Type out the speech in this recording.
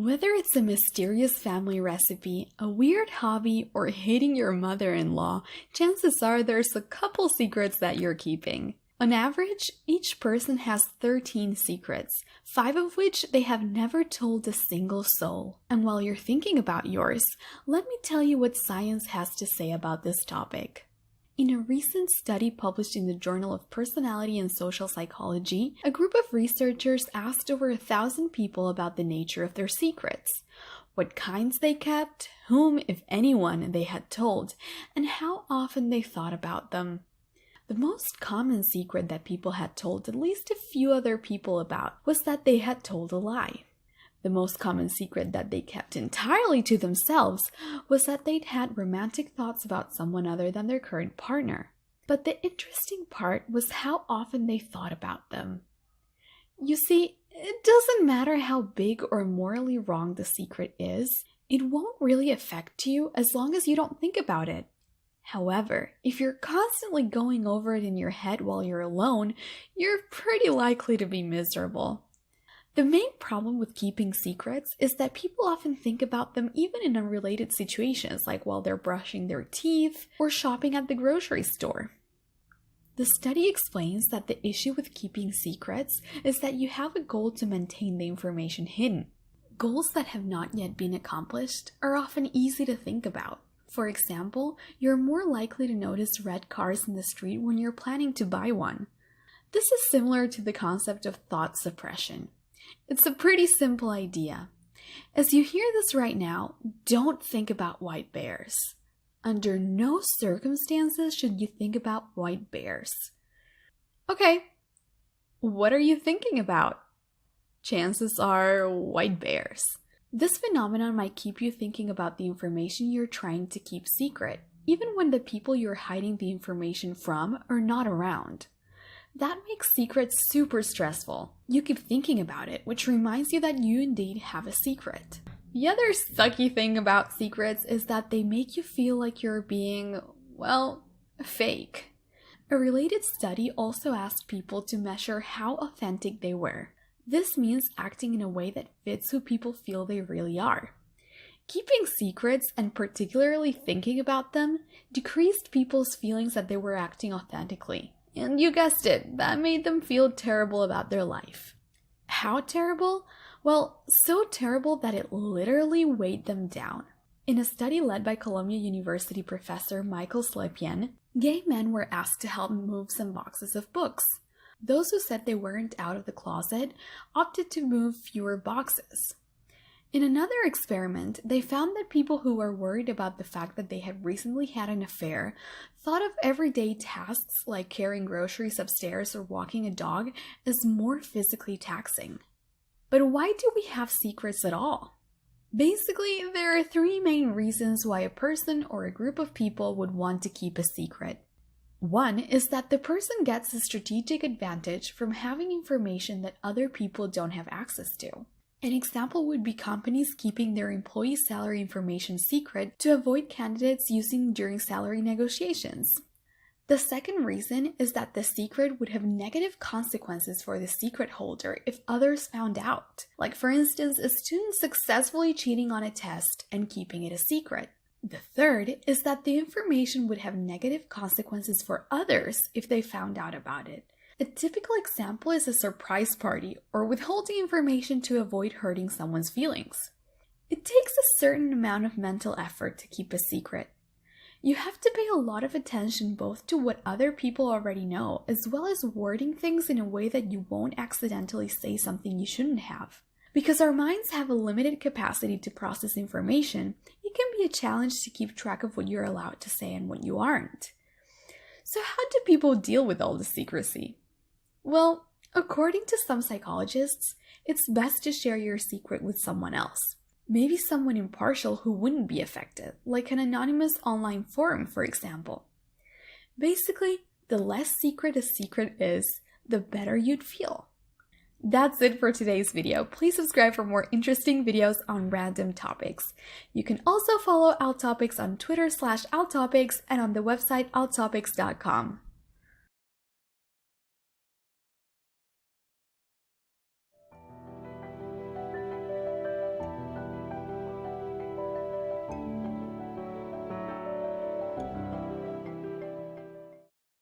Whether it's a mysterious family recipe, a weird hobby, or hating your mother-in-law, chances are there's a couple secrets that you're keeping. On average, each person has 13 secrets, 5 of which they have never told a single soul. And while you're thinking about yours, let me tell you what science has to say about this topic. In a recent study published in the Journal of Personality and Social Psychology, a group of researchers asked over 1,000 people about the nature of their secrets, what kinds they kept, whom, if anyone, they had told, and how often they thought about them. The most common secret that people had told at least a few other people about was that they had told a lie. The most common secret that they kept entirely to themselves was that they'd had romantic thoughts about someone other than their current partner. But the interesting part was how often they thought about them. You see, it doesn't matter how big or morally wrong the secret is, it won't really affect you as long as you don't think about it. However, if you're constantly going over it in your head while you're alone, you're pretty likely to be miserable. The main problem with keeping secrets is that people often think about them even in unrelated situations, like while they're brushing their teeth or shopping at the grocery store. The study explains that the issue with keeping secrets is that you have a goal to maintain the information hidden. Goals that have not yet been accomplished are often easy to think about. For example, you're more likely to notice red cars in the street when you're planning to buy one. This is similar to the concept of thought suppression. It's a pretty simple idea. As you hear this right now, don't think about white bears. Under no circumstances should you think about white bears. Okay, what are you thinking about? Chances are white bears. This phenomenon might keep you thinking about the information you're trying to keep secret, even when the people you're hiding the information from are not around. That makes secrets super stressful. You keep thinking about it, which reminds you that you indeed have a secret. The other sucky thing about secrets is that they make you feel like you're being, well, fake. A related study also asked people to measure how authentic they were. This means acting in a way that fits who people feel they really are. Keeping secrets, and particularly thinking about them, decreased people's feelings that they were acting authentically. And you guessed it, that made them feel terrible about their life. How terrible? Well, so terrible that it literally weighed them down. In a study led by Columbia University professor Michael Slepian, gay men were asked to help move some boxes of books. Those who said they weren't out of the closet opted to move fewer boxes. In another experiment, they found that people who were worried about the fact that they had recently had an affair thought of everyday tasks like carrying groceries upstairs or walking a dog as more physically taxing. But why do we have secrets at all? Basically, there are 3 main reasons why a person or a group of people would want to keep a secret. One is that the person gets a strategic advantage from having information that other people don't have access to. An example would be companies keeping their employee salary information secret to avoid candidates using during salary negotiations. The second reason is that the secret would have negative consequences for the secret holder if others found out, like for instance a student successfully cheating on a test and keeping it a secret. The third is that the information would have negative consequences for others if they found out about it. A typical example is a surprise party or withholding information to avoid hurting someone's feelings. It takes a certain amount of mental effort to keep a secret. You have to pay a lot of attention both to what other people already know, as well as wording things in a way that you won't accidentally say something you shouldn't have. Because our minds have a limited capacity to process information, it can be a challenge to keep track of what you're allowed to say and what you aren't. So how do people deal with all the secrecy? Well, according to some psychologists, it's best to share your secret with someone else. Maybe someone impartial who wouldn't be affected, like an anonymous online forum, for example. Basically, the less secret a secret is, the better you'd feel. That's it for today's video. Please subscribe for more interesting videos on random topics. You can also follow Alt Topics on Twitter /alttopics and on the website alttopics.com.